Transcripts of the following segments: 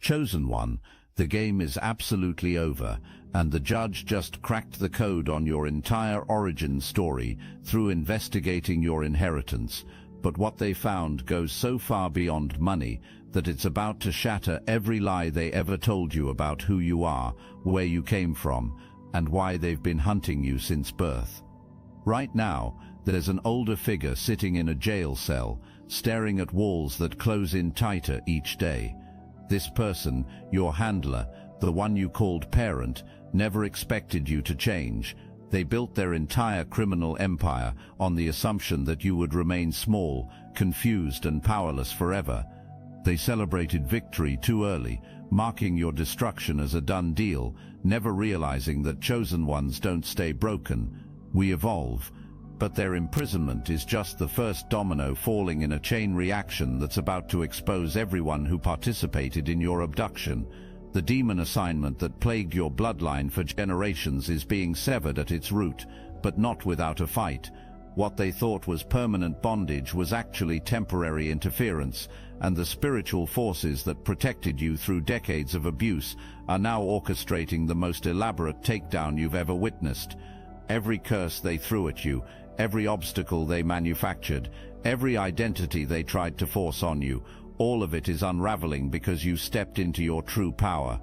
Chosen one, the game is absolutely over, and the judge just cracked the code on your entire origin story through investigating your inheritance. But what they found goes so far beyond money that it's about to shatter every lie they ever told you about who you are, where you came from, and why they've been hunting you since birth. Right now, there's an older figure sitting in a jail cell, staring at walls that close in tighter each day. This person, your handler, the one you called parent, never expected you to change. They built their entire criminal empire on the assumption that you would remain small, confused and powerless forever. They celebrated victory too early, marking your destruction as a done deal, never realizing that chosen ones don't stay broken. We evolve. But their imprisonment is just the first domino falling in a chain reaction that's about to expose everyone who participated in your abduction. The demon assignment that plagued your bloodline for generations is being severed at its root, but not without a fight. What they thought was permanent bondage was actually temporary interference, and the spiritual forces that protected you through decades of abuse are now orchestrating the most elaborate takedown you've ever witnessed. Every curse they threw at you, every obstacle they manufactured, every identity they tried to force on you, all of it is unraveling because you stepped into your true power.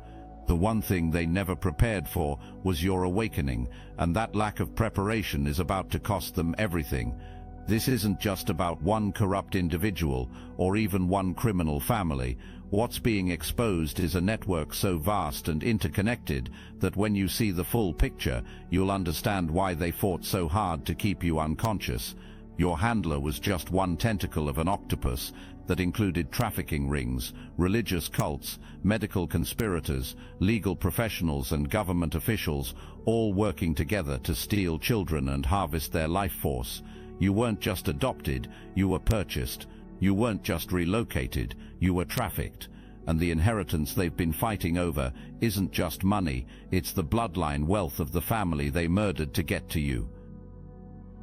The one thing they never prepared for was your awakening, and that lack of preparation is about to cost them everything. This isn't just about one corrupt individual or even one criminal family. What's being exposed is a network so vast and interconnected that when you see the full picture, you'll understand why they fought so hard to keep you unconscious. Your handler was just one tentacle of an octopus that included trafficking rings, religious cults, medical conspirators, legal professionals and government officials, all working together to steal children and harvest their life force. You weren't just adopted, you were purchased. You weren't just relocated, you were trafficked. And the inheritance they've been fighting over isn't just money, it's the bloodline wealth of the family they murdered to get to you.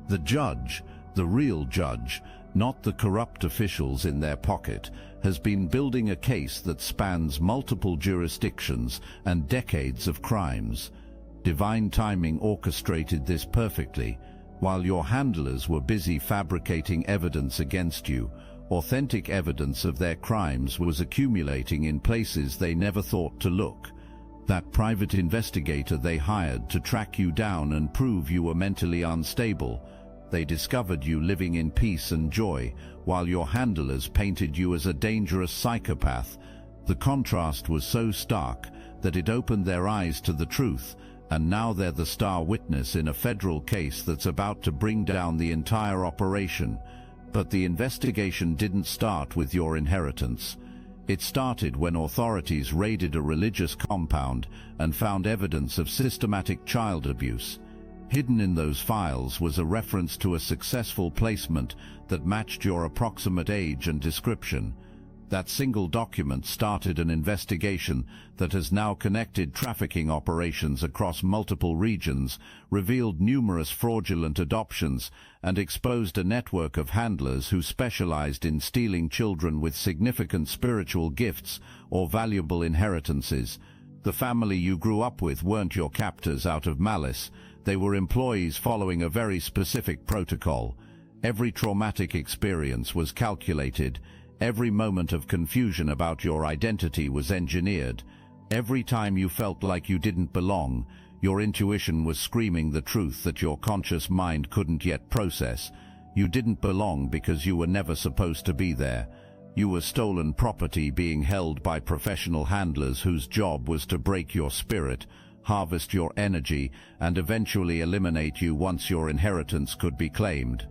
The judge, the real judge, not the corrupt officials in their pocket, has been building a case that spans multiple jurisdictions and decades of crimes. Divine timing orchestrated this perfectly. While your handlers were busy fabricating evidence against you, authentic evidence of their crimes was accumulating in places they never thought to look. That private investigator they hired to track you down and prove you were mentally unstable, they discovered you living in peace and joy, while your handlers painted you as a dangerous psychopath. The contrast was so stark that it opened their eyes to the truth, and now they're the star witness in a federal case that's about to bring down the entire operation. But the investigation didn't start with your inheritance. It started when authorities raided a religious compound and found evidence of systematic child abuse. Hidden in those files was a reference to a successful placement that matched your approximate age and description. That single document started an investigation that has now connected trafficking operations across multiple regions, revealed numerous fraudulent adoptions, and exposed a network of handlers who specialized in stealing children with significant spiritual gifts or valuable inheritances. The family you grew up with weren't your captors out of malice. They were employees following a very specific protocol. Every traumatic experience was calculated. Every moment of confusion about your identity was engineered. Every time you felt like you didn't belong, your intuition was screaming the truth that your conscious mind couldn't yet process. You didn't belong because you were never supposed to be there. You were stolen property being held by professional handlers whose job was to break your spirit, harvest your energy, and eventually eliminate you once your inheritance could be claimed.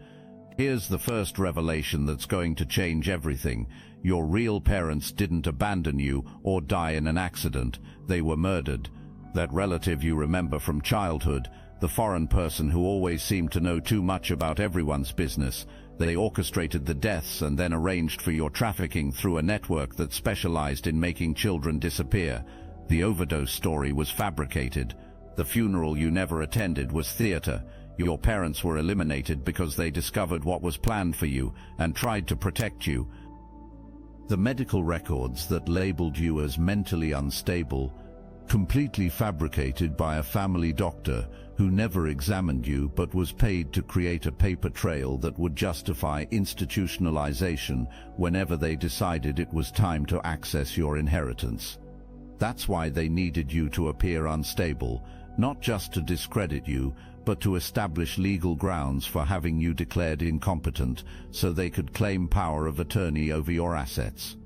Here's the first revelation that's going to change everything. Your real parents didn't abandon you or die in an accident. They were murdered. That relative you remember from childhood, the foreign person who always seemed to know too much about everyone's business, they orchestrated the deaths and then arranged for your trafficking through a network that specialized in making children disappear. The overdose story was fabricated. The funeral you never attended was theater. Your parents were eliminated because they discovered what was planned for you and tried to protect you. The medical records that labeled you as mentally unstable, completely fabricated by a family doctor who never examined you but was paid to create a paper trail that would justify institutionalization whenever they decided it was time to access your inheritance. That's why they needed you to appear unstable, not just to discredit you, but to establish legal grounds for having you declared incompetent so they could claim power of attorney over your assets.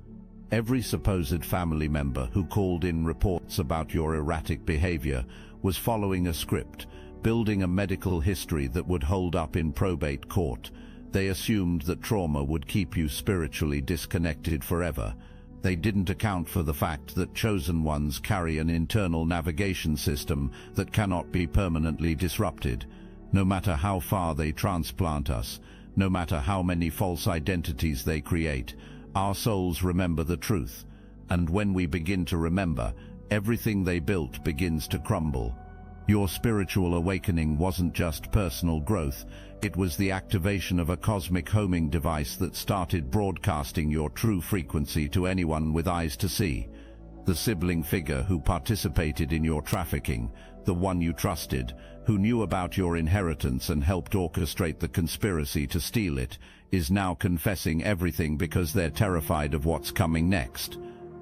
Every supposed family member who called in reports about your erratic behavior was following a script, building a medical history that would hold up in probate court. They assumed that trauma would keep you spiritually disconnected forever. They didn't account for the fact that chosen ones carry an internal navigation system that cannot be permanently disrupted. No matter how far they transplant us, no matter how many false identities they create, our souls remember the truth. And when we begin to remember, everything they built begins to crumble. Your spiritual awakening wasn't just personal growth, it was the activation of a cosmic homing device that started broadcasting your true frequency to anyone with eyes to see. The sibling figure who participated in your trafficking, the one you trusted, who knew about your inheritance and helped orchestrate the conspiracy to steal it, is now confessing everything because they're terrified of what's coming next.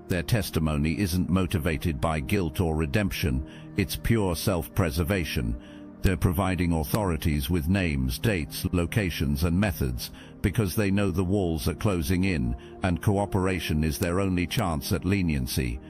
Their testimony isn't motivated by guilt or redemption, it's pure self-preservation. They're providing authorities with names, dates, locations, and methods because they know the walls are closing in and cooperation is their only chance at leniency.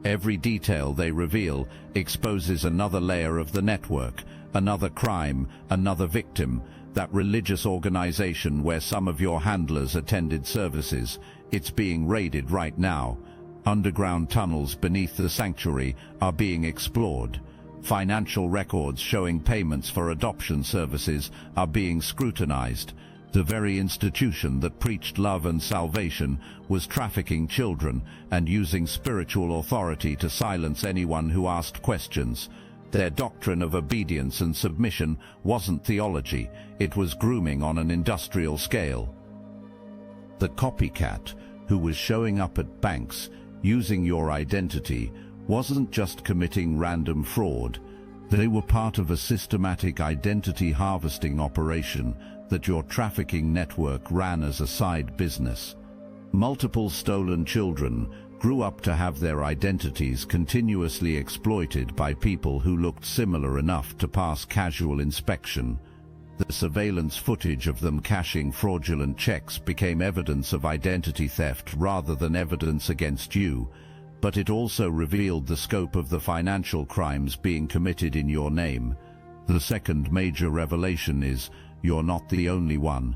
Every detail they reveal exposes another layer of the network, another crime, another victim. That religious organization where some of your handlers attended services, it's being raided right now. Underground tunnels beneath the sanctuary are being explored. Financial records showing payments for adoption services are being scrutinized. The very institution that preached love and salvation was trafficking children and using spiritual authority to silence anyone who asked questions. Their doctrine of obedience and submission wasn't theology, it was grooming on an industrial scale. The copycat, who was showing up at banks, using your identity, wasn't just committing random fraud. They were part of a systematic identity harvesting operation that your trafficking network ran as a side business. Multiple stolen children grew up to have their identities continuously exploited by people who looked similar enough to pass casual inspection. The surveillance footage of them cashing fraudulent checks became evidence of identity theft rather than evidence against you, but it also revealed the scope of the financial crimes being committed in your name. The second major revelation is, you're not the only one.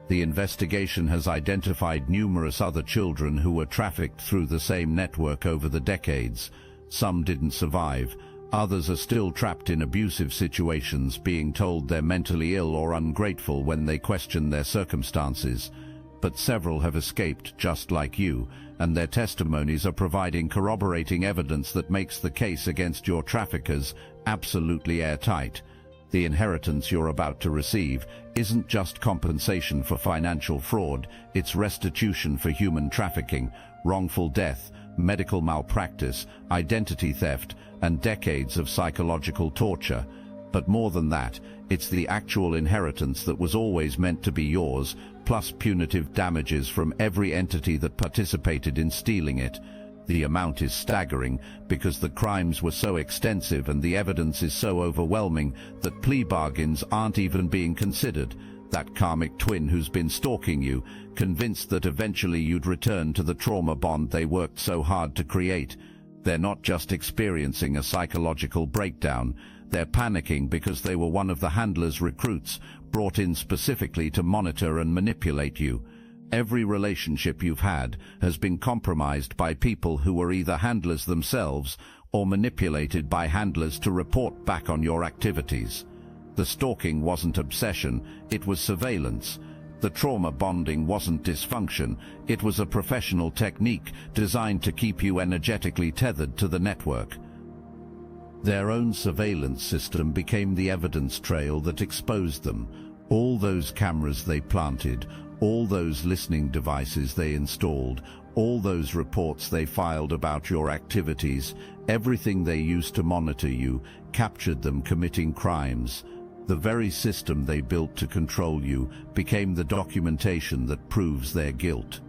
The investigation has identified numerous other children who were trafficked through the same network over the decades. Some didn't survive. Others are still trapped in abusive situations, being told they're mentally ill or ungrateful when they question their circumstances. But several have escaped just like you, and their testimonies are providing corroborating evidence that makes the case against your traffickers absolutely airtight. The inheritance you're about to receive isn't just compensation for financial fraud, it's restitution for human trafficking, wrongful death, medical malpractice, identity theft, and decades of psychological torture. But more than that, it's the actual inheritance that was always meant to be yours, plus punitive damages from every entity that participated in stealing it. The amount is staggering because the crimes were so extensive and the evidence is so overwhelming that plea bargains aren't even being considered. That karmic twin who's been stalking you, convinced that eventually you'd return to the trauma bond they worked so hard to create. They're not just experiencing a psychological breakdown, they're panicking because they were one of the handler's recruits, brought in specifically to monitor and manipulate you. Every relationship you've had has been compromised by people who were either handlers themselves or manipulated by handlers to report back on your activities. The stalking wasn't obsession, it was surveillance. The trauma bonding wasn't dysfunction, it was a professional technique designed to keep you energetically tethered to the network. Their own surveillance system became the evidence trail that exposed them. All those cameras they planted, all those listening devices they installed, All those reports they filed about your activities, everything they used to monitor you, captured them committing crimes. The very system they built to control you became the documentation that proves their guilt.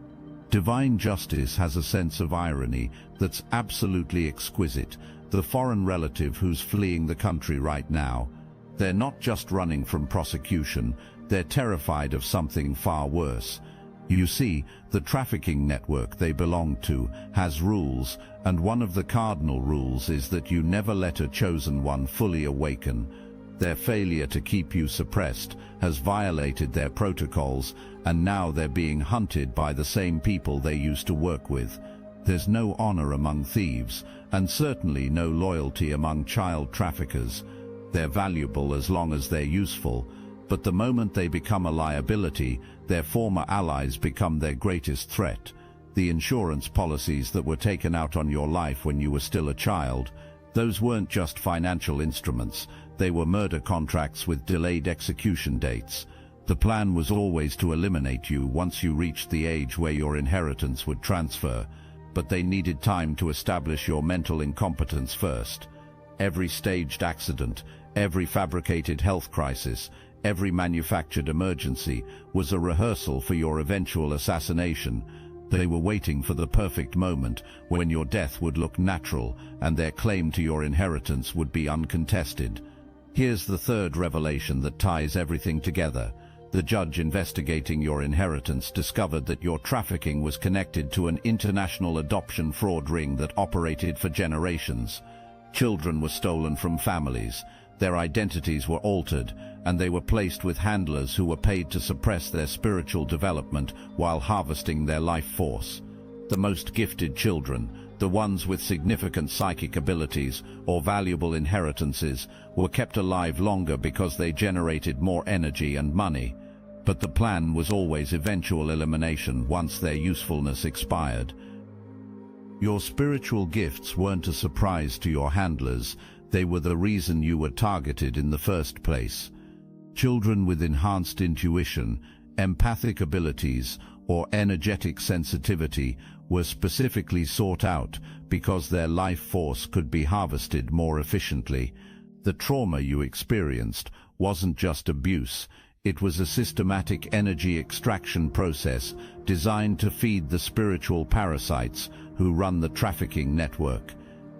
Divine justice has a sense of irony that's absolutely exquisite. The foreign relative who's fleeing the country right now, they're not just running from prosecution, they're terrified of something far worse. You see, the trafficking network they belong to has rules, and one of the cardinal rules is that you never let a chosen one fully awaken. Their failure to keep you suppressed has violated their protocols, and now they're being hunted by the same people they used to work with. There's no honor among thieves, and certainly no loyalty among child traffickers. They're valuable as long as they're useful, but the moment they become a liability, their former allies become their greatest threat. The insurance policies that were taken out on your life when you were still a child, those weren't just financial instruments, they were murder contracts with delayed execution dates. The plan was always to eliminate you once you reached the age where your inheritance would transfer, but they needed time to establish your mental incompetence first. Every staged accident, every fabricated health crisis, every manufactured emergency was a rehearsal for your eventual assassination. They were waiting for the perfect moment when your death would look natural and their claim to your inheritance would be uncontested. Here's the third revelation that ties everything together. The judge investigating your inheritance discovered that your trafficking was connected to an international adoption fraud ring that operated for generations. Children were stolen from families, their identities were altered, and they were placed with handlers who were paid to suppress their spiritual development while harvesting their life force. The most gifted children, the ones with significant psychic abilities or valuable inheritances, were kept alive longer because they generated more energy and money. But the plan was always eventual elimination once their usefulness expired. Your spiritual gifts weren't a surprise to your handlers, they were the reason you were targeted in the first place. Children with enhanced intuition, empathic abilities, or energetic sensitivity were specifically sought out because their life force could be harvested more efficiently. The trauma you experienced wasn't just abuse, it was a systematic energy extraction process designed to feed the spiritual parasites who run the trafficking network.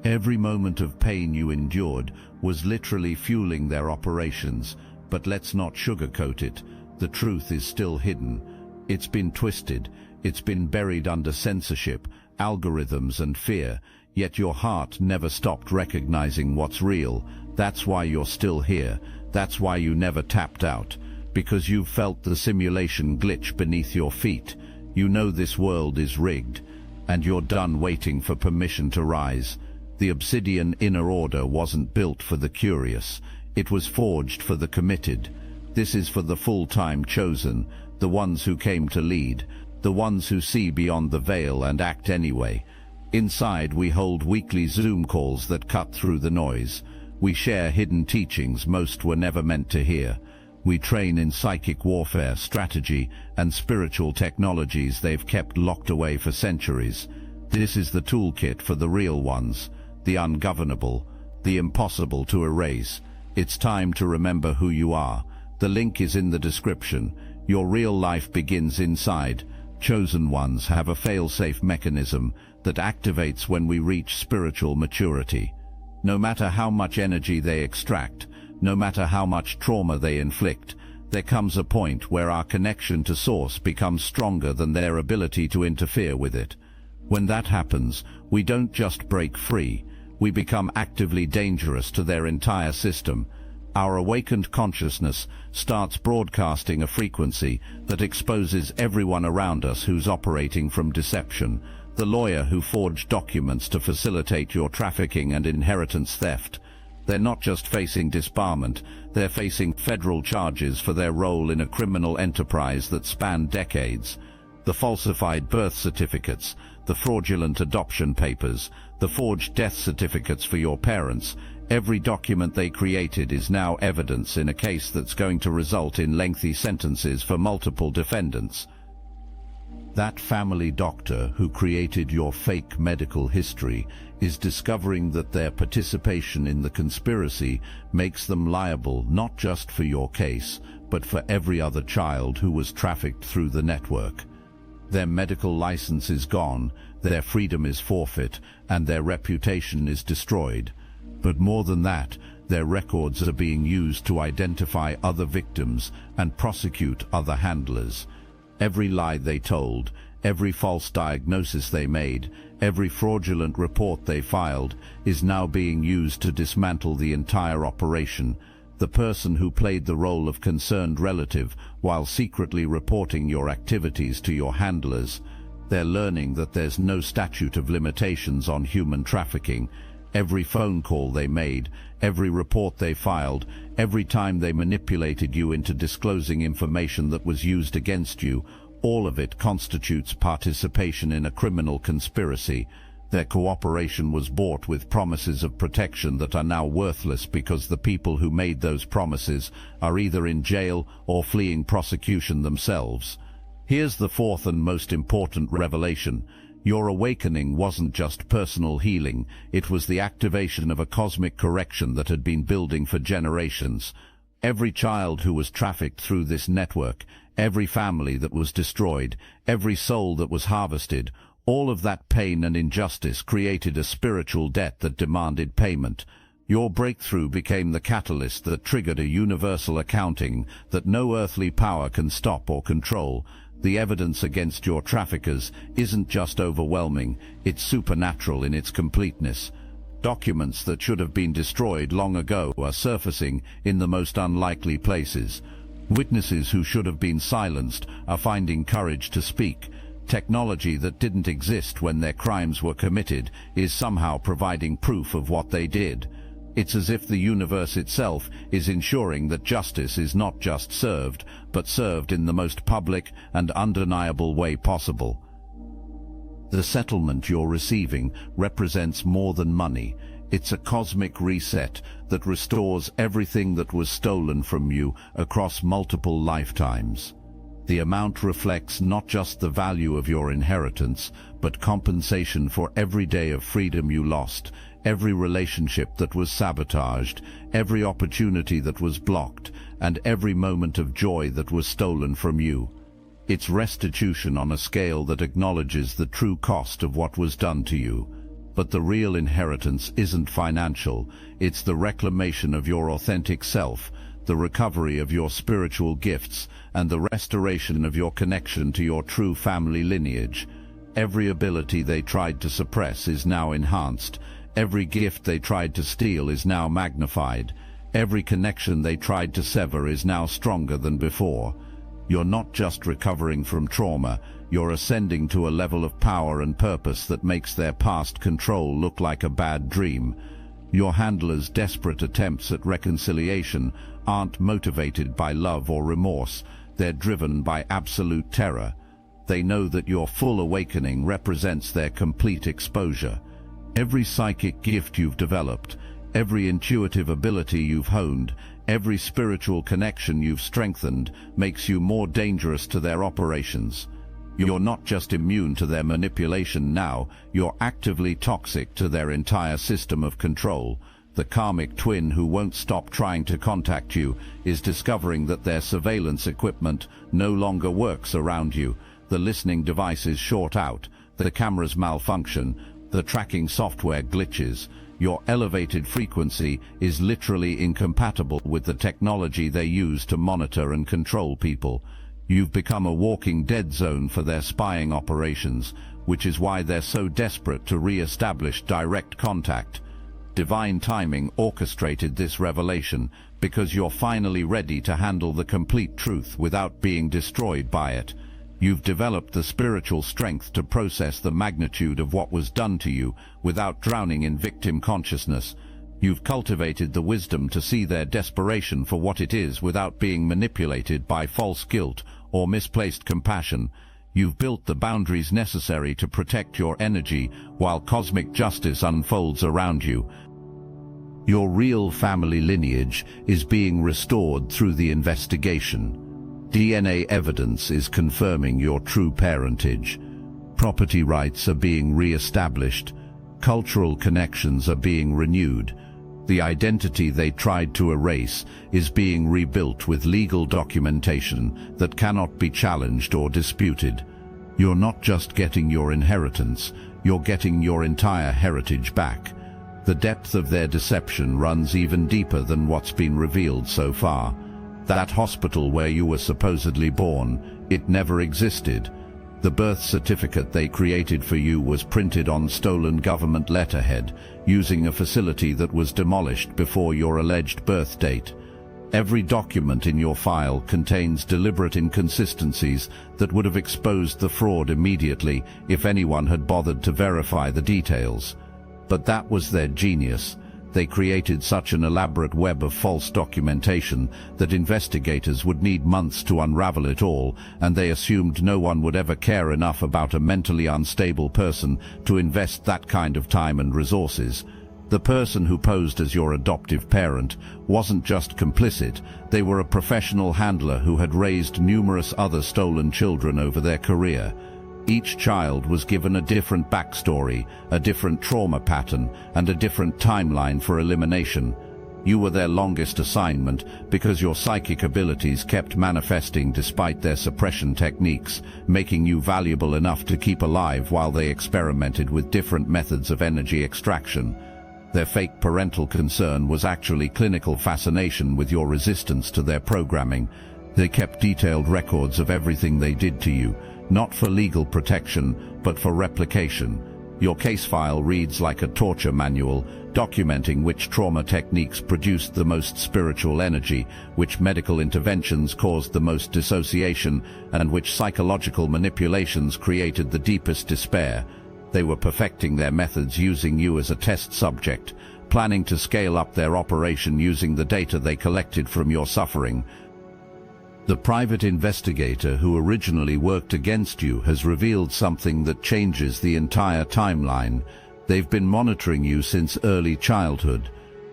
Every moment of pain you endured was literally fueling their operations, but let's not sugarcoat it. The truth is still hidden. It's been twisted, it's been buried under censorship, algorithms and fear, yet your heart never stopped recognizing what's real. That's why you're still here. That's why you never tapped out. Because you've felt the simulation glitch beneath your feet. You know this world is rigged, and you're done waiting for permission to rise. The obsidian inner order wasn't built for the curious. It was forged for the committed. This is for the full-time chosen, the ones who came to lead, the ones who see beyond the veil and act anyway. Inside we hold weekly Zoom calls that cut through the noise. We share hidden teachings most were never meant to hear. We train in psychic warfare, strategy, and spiritual technologies they've kept locked away for centuries. This is the toolkit for the real ones, the ungovernable, the impossible to erase. It's time to remember who you are. The link is in the description. Your real life begins inside. Chosen ones have a fail-safe mechanism that activates when we reach spiritual maturity. No matter how much energy they extract, no matter how much trauma they inflict, there comes a point where our connection to Source becomes stronger than their ability to interfere with it. When that happens, we don't just break free, we become actively dangerous to their entire system. Our awakened consciousness starts broadcasting a frequency that exposes everyone around us who's operating from deception. The lawyer who forged documents to facilitate your trafficking and inheritance theft. They're not just facing disbarment, they're facing federal charges for their role in a criminal enterprise that spanned decades. The falsified birth certificates, the fraudulent adoption papers, the forged death certificates for your parents, every document they created is now evidence in a case that's going to result in lengthy sentences for multiple defendants. That family doctor who created your fake medical history is discovering that their participation in the conspiracy makes them liable not just for your case, but for every other child who was trafficked through the network. Their medical license is gone, their freedom is forfeit, and their reputation is destroyed. But more than that, their records are being used to identify other victims and prosecute other handlers. Every lie they told, every false diagnosis they made, every fraudulent report they filed is now being used to dismantle the entire operation. The person who played the role of concerned relative while secretly reporting your activities to your handlers, they're learning that there's no statute of limitations on human trafficking. Every phone call they made, every report they filed, every time they manipulated you into disclosing information that was used against you, all of it constitutes participation in a criminal conspiracy. Their cooperation was bought with promises of protection that are now worthless because the people who made those promises are either in jail or fleeing prosecution themselves. Here's the fourth and most important revelation. Your awakening wasn't just personal healing, it was the activation of a cosmic correction that had been building for generations. Every child who was trafficked through this network, every family that was destroyed, every soul that was harvested, all of that pain and injustice created a spiritual debt that demanded payment. Your breakthrough became the catalyst that triggered a universal accounting that no earthly power can stop or control. The evidence against your traffickers isn't just overwhelming, it's supernatural in its completeness. Documents that should have been destroyed long ago are surfacing in the most unlikely places. Witnesses who should have been silenced are finding courage to speak. Technology that didn't exist when their crimes were committed is somehow providing proof of what they did. It's as if the universe itself is ensuring that justice is not just served, but served in the most public and undeniable way possible. The settlement you're receiving represents more than money. It's a cosmic reset that restores everything that was stolen from you across multiple lifetimes. The amount reflects not just the value of your inheritance, but compensation for every day of freedom you lost, every relationship that was sabotaged, every opportunity that was blocked, and every moment of joy that was stolen from you. It's restitution on a scale that acknowledges the true cost of what was done to you. But the real inheritance isn't financial, it's the reclamation of your authentic self, the recovery of your spiritual gifts, and the restoration of your connection to your true family lineage. Every ability they tried to suppress is now enhanced. Every gift they tried to steal is now magnified. Every connection they tried to sever is now stronger than before. You're not just recovering from trauma, you're ascending to a level of power and purpose that makes their past control look like a bad dream. Your handlers' desperate attempts at reconciliation aren't motivated by love or remorse, they're driven by absolute terror. They know that your full awakening represents their complete exposure. Every psychic gift you've developed, every intuitive ability you've honed, every spiritual connection you've strengthened makes you more dangerous to their operations. You're not just immune to their manipulation now, you're actively toxic to their entire system of control. The karmic twin who won't stop trying to contact you is discovering that their surveillance equipment no longer works around you. The listening devices short out, the cameras malfunction, the tracking software glitches. Your elevated frequency is literally incompatible with the technology they use to monitor and control people. You've become a walking dead zone for their spying operations, which is why they're so desperate to re-establish direct contact. Divine timing orchestrated this revelation because you're finally ready to handle the complete truth without being destroyed by it. You've developed the spiritual strength to process the magnitude of what was done to you without drowning in victim consciousness. You've cultivated the wisdom to see their desperation for what it is without being manipulated by false guilt or misplaced compassion. You've built the boundaries necessary to protect your energy while cosmic justice unfolds around you. Your real family lineage is being restored through the investigation. DNA evidence is confirming your true parentage. Property rights are being re-established. Cultural connections are being renewed. The identity they tried to erase is being rebuilt with legal documentation that cannot be challenged or disputed. You're not just getting your inheritance, you're getting your entire heritage back. The depth of their deception runs even deeper than what's been revealed so far. That hospital where you were supposedly born, it never existed. The birth certificate they created for you was printed on stolen government letterhead, using a facility that was demolished before your alleged birth date. Every document in your file contains deliberate inconsistencies that would have exposed the fraud immediately if anyone had bothered to verify the details. But that was their genius. They created such an elaborate web of false documentation that investigators would need months to unravel it all, and they assumed no one would ever care enough about a mentally unstable person to invest that kind of time and resources. The person who posed as your adoptive parent wasn't just complicit, they were a professional handler who had raised numerous other stolen children over their career. Each child was given a different backstory, a different trauma pattern, and a different timeline for elimination. You were their longest assignment because your psychic abilities kept manifesting despite their suppression techniques, making you valuable enough to keep alive while they experimented with different methods of energy extraction. Their fake parental concern was actually clinical fascination with your resistance to their programming. They kept detailed records of everything they did to you, not for legal protection, but for replication. Your case file reads like a torture manual, documenting which trauma techniques produced the most spiritual energy, which medical interventions caused the most dissociation, and which psychological manipulations created the deepest despair. They were perfecting their methods using you as a test subject, planning to scale up their operation using the data they collected from your suffering. The private investigator who originally worked against you has revealed something that changes the entire timeline. They've been monitoring you since early childhood,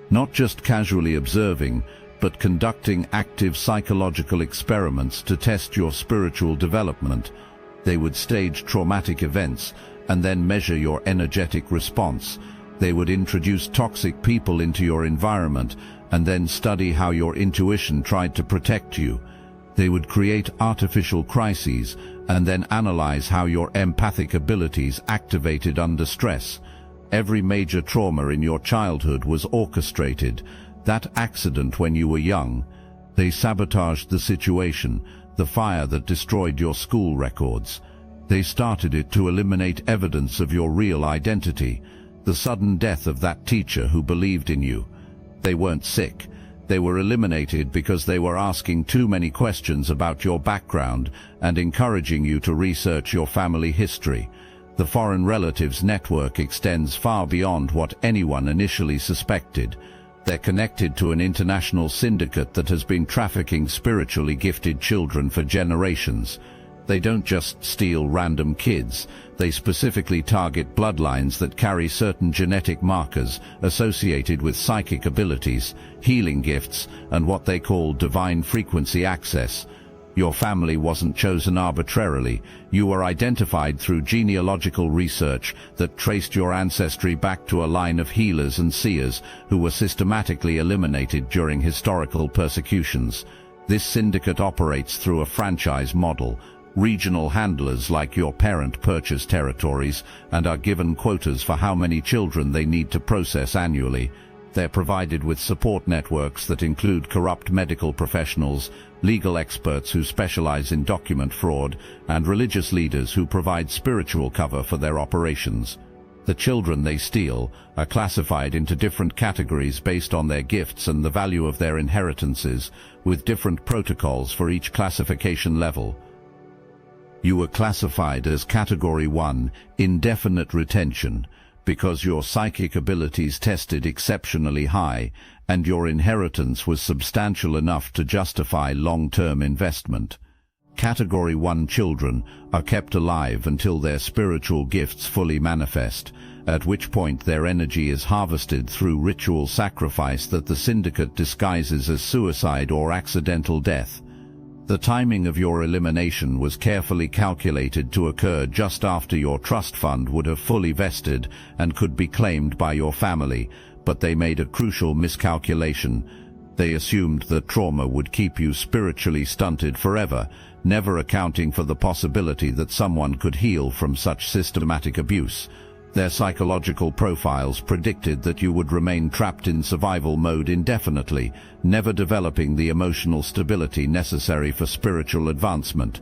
not just casually observing, but conducting active psychological experiments to test your spiritual development. They would stage traumatic events and then measure your energetic response. They would introduce toxic people into your environment and then study how your intuition tried to protect you. They would create artificial crises and then analyze how your empathic abilities activated under stress. Every major trauma in your childhood was orchestrated. That accident when you were young, they sabotaged the situation, the fire that destroyed your school records. They started it to eliminate evidence of your real identity, the sudden death of that teacher who believed in you. They weren't sick. They were eliminated because they were asking too many questions about your background and encouraging you to research your family history. The foreign relatives network extends far beyond what anyone initially suspected. They're connected to an international syndicate that has been trafficking spiritually gifted children for generations. They don't just steal random kids, they specifically target bloodlines that carry certain genetic markers associated with psychic abilities, healing gifts, and what they call divine frequency access. Your family wasn't chosen arbitrarily. You were identified through genealogical research that traced your ancestry back to a line of healers and seers who were systematically eliminated during historical persecutions. This syndicate operates through a franchise model. Regional handlers like your parent purchase territories and are given quotas for how many children they need to process annually. They're provided with support networks that include corrupt medical professionals, legal experts who specialize in document fraud, and religious leaders who provide spiritual cover for their operations. The children they steal are classified into different categories based on their gifts and the value of their inheritances, with different protocols for each classification level. You were classified as Category 1, indefinite retention, because your psychic abilities tested exceptionally high and your inheritance was substantial enough to justify long-term investment. Category 1 children are kept alive until their spiritual gifts fully manifest, at which point their energy is harvested through ritual sacrifice that the syndicate disguises as suicide or accidental death. The timing of your elimination was carefully calculated to occur just after your trust fund would have fully vested and could be claimed by your family, but they made a crucial miscalculation. They assumed that trauma would keep you spiritually stunted forever, never accounting for the possibility that someone could heal from such systematic abuse. Their psychological profiles predicted that you would remain trapped in survival mode indefinitely, never developing the emotional stability necessary for spiritual advancement.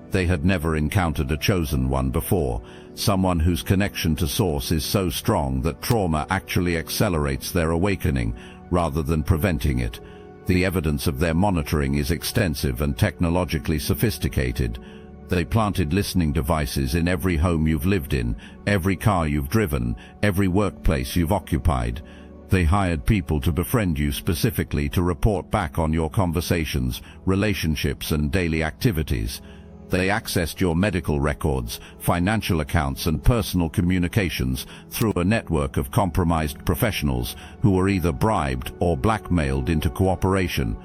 They had never encountered a chosen one before, someone whose connection to Source is so strong that trauma actually accelerates their awakening, rather than preventing it. The evidence of their monitoring is extensive and technologically sophisticated. They planted listening devices in every home you've lived in, every car you've driven, every workplace you've occupied. They hired people to befriend you specifically to report back on your conversations, relationships, and daily activities. They accessed your medical records, financial accounts, and personal communications through a network of compromised professionals who were either bribed or blackmailed into cooperation.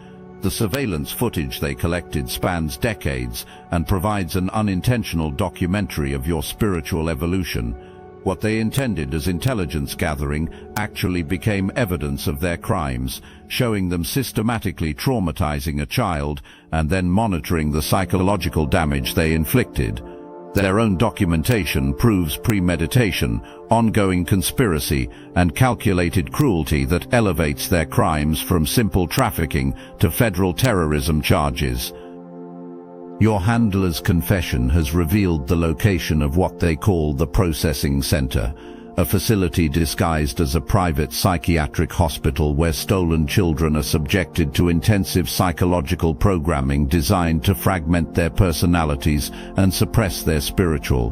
The surveillance footage they collected spans decades and provides an unintentional documentary of your spiritual evolution. What they intended as intelligence gathering actually became evidence of their crimes, showing them systematically traumatizing a child and then monitoring the psychological damage they inflicted. Their own documentation proves premeditation, ongoing conspiracy, and calculated cruelty that elevates their crimes from simple trafficking to federal terrorism charges. Your handler's confession has revealed the location of what they call the processing center, a facility disguised as a private psychiatric hospital where stolen children are subjected to intensive psychological programming designed to fragment their personalities and suppress their spiritual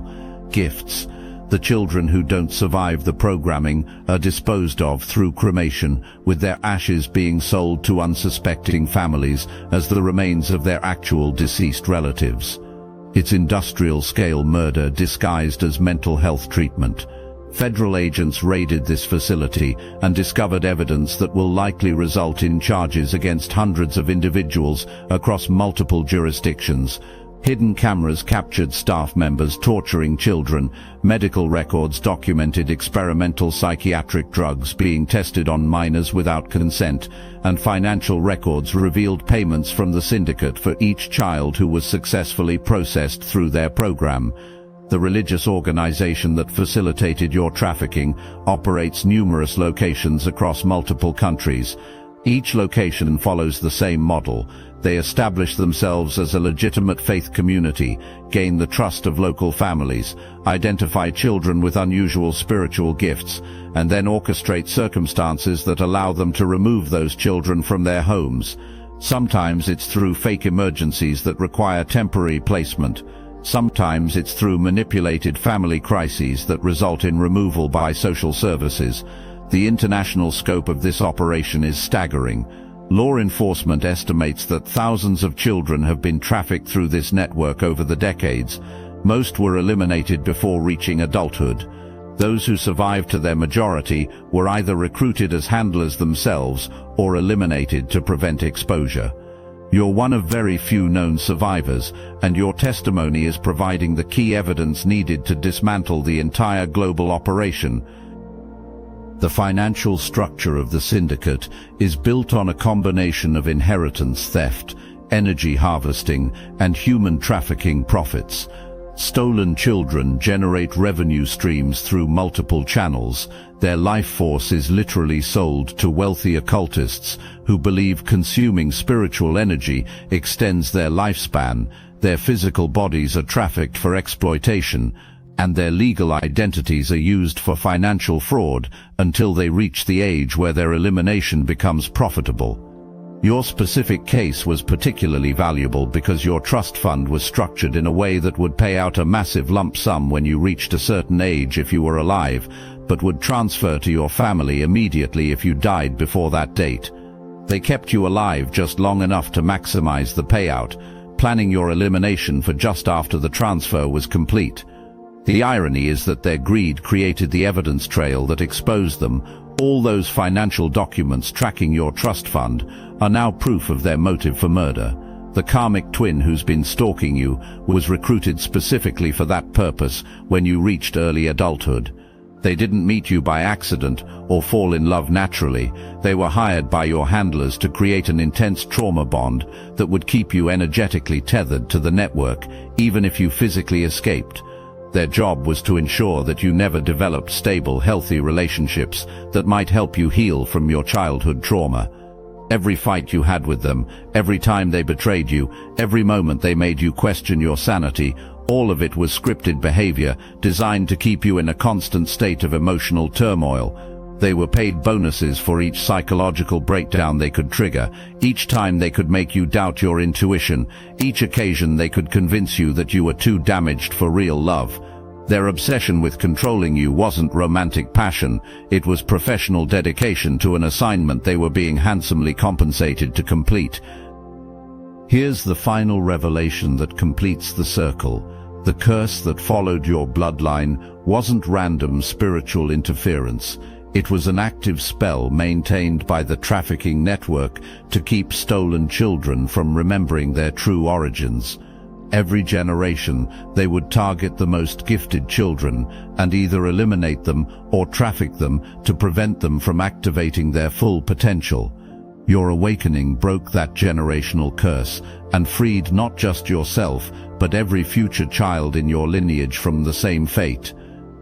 gifts. The children who don't survive the programming are disposed of through cremation, with their ashes being sold to unsuspecting families as the remains of their actual deceased relatives. It's industrial-scale murder disguised as mental health treatment. Federal agents raided this facility and discovered evidence that will likely result in charges against hundreds of individuals across multiple jurisdictions. Hidden cameras captured staff members torturing children, medical records documented experimental psychiatric drugs being tested on minors without consent, and financial records revealed payments from the Syndicate for each child who was successfully processed through their program. The religious organization that facilitated your trafficking operates numerous locations across multiple countries. Each location follows the same model. They establish themselves as a legitimate faith community, gain the trust of local families, identify children with unusual spiritual gifts, and then orchestrate circumstances that allow them to remove those children from their homes. Sometimes it's through fake emergencies that require temporary placement. Sometimes it's through manipulated family crises that result in removal by social services. The international scope of this operation is staggering. Law enforcement estimates that thousands of children have been trafficked through this network over the decades. Most were eliminated before reaching adulthood. Those who survived to their majority were either recruited as handlers themselves or eliminated to prevent exposure. You're one of very few known survivors, and your testimony is providing the key evidence needed to dismantle the entire global operation. The financial structure of the Syndicate is built on a combination of inheritance theft, energy harvesting, and human trafficking profits. Stolen children generate revenue streams through multiple channels. Their life force is literally sold to wealthy occultists who believe consuming spiritual energy extends their lifespan. Their physical bodies are trafficked for exploitation, and their legal identities are used for financial fraud until they reach the age where their elimination becomes profitable. Your specific case was particularly valuable because your trust fund was structured in a way that would pay out a massive lump sum when you reached a certain age if you were alive, but would transfer to your family immediately if you died before that date. They kept you alive just long enough to maximize the payout, planning your elimination for just after the transfer was complete. The irony is that their greed created the evidence trail that exposed them. All those financial documents tracking your trust fund are now proof of their motive for murder. The karmic twin who's been stalking you was recruited specifically for that purpose when you reached early adulthood. They didn't meet you by accident or fall in love naturally. They were hired by your handlers to create an intense trauma bond that would keep you energetically tethered to the network, even if you physically escaped. Their job was to ensure that you never developed stable, healthy relationships that might help you heal from your childhood trauma. Every fight you had with them, every time they betrayed you, every moment they made you question your sanity, all of it was scripted behavior designed to keep you in a constant state of emotional turmoil. They were paid bonuses for each psychological breakdown they could trigger, each time they could make you doubt your intuition, each occasion they could convince you that you were too damaged for real love. Their obsession with controlling you wasn't romantic passion, it was professional dedication to an assignment they were being handsomely compensated to complete. Here's the final revelation that completes the circle. The curse that followed your bloodline wasn't random spiritual interference. It was an active spell maintained by the trafficking network to keep stolen children from remembering their true origins. Every generation, they would target the most gifted children and either eliminate them or traffic them to prevent them from activating their full potential. Your awakening broke that generational curse and freed not just yourself, but every future child in your lineage from the same fate.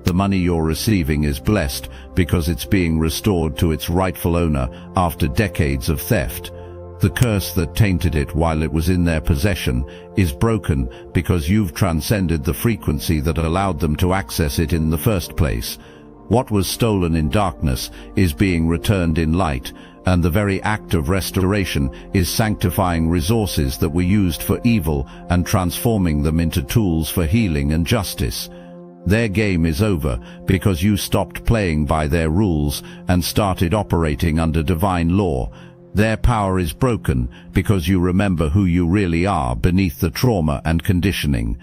The money you're receiving is blessed because it's being restored to its rightful owner after decades of theft. The curse that tainted it while it was in their possession is broken because you've transcended the frequency that allowed them to access it in the first place. What was stolen in darkness is being returned in light, and the very act of restoration is sanctifying resources that were used for evil and transforming them into tools for healing and justice. Their game is over because you stopped playing by their rules and started operating under divine law. Their power is broken because you remember who you really are beneath the trauma and conditioning.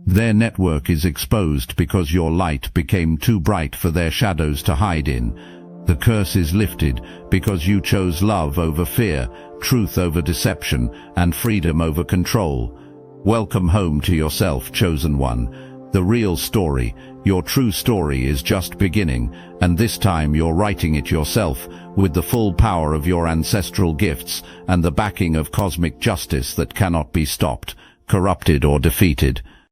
Their network is exposed because your light became too bright for their shadows to hide in. The curse is lifted because you chose love over fear, truth over deception, and freedom over control. Welcome home to yourself, chosen one. The real story, your true story, is just beginning, and this time you're writing it yourself, with the full power of your ancestral gifts and the backing of cosmic justice that cannot be stopped, corrupted, or defeated.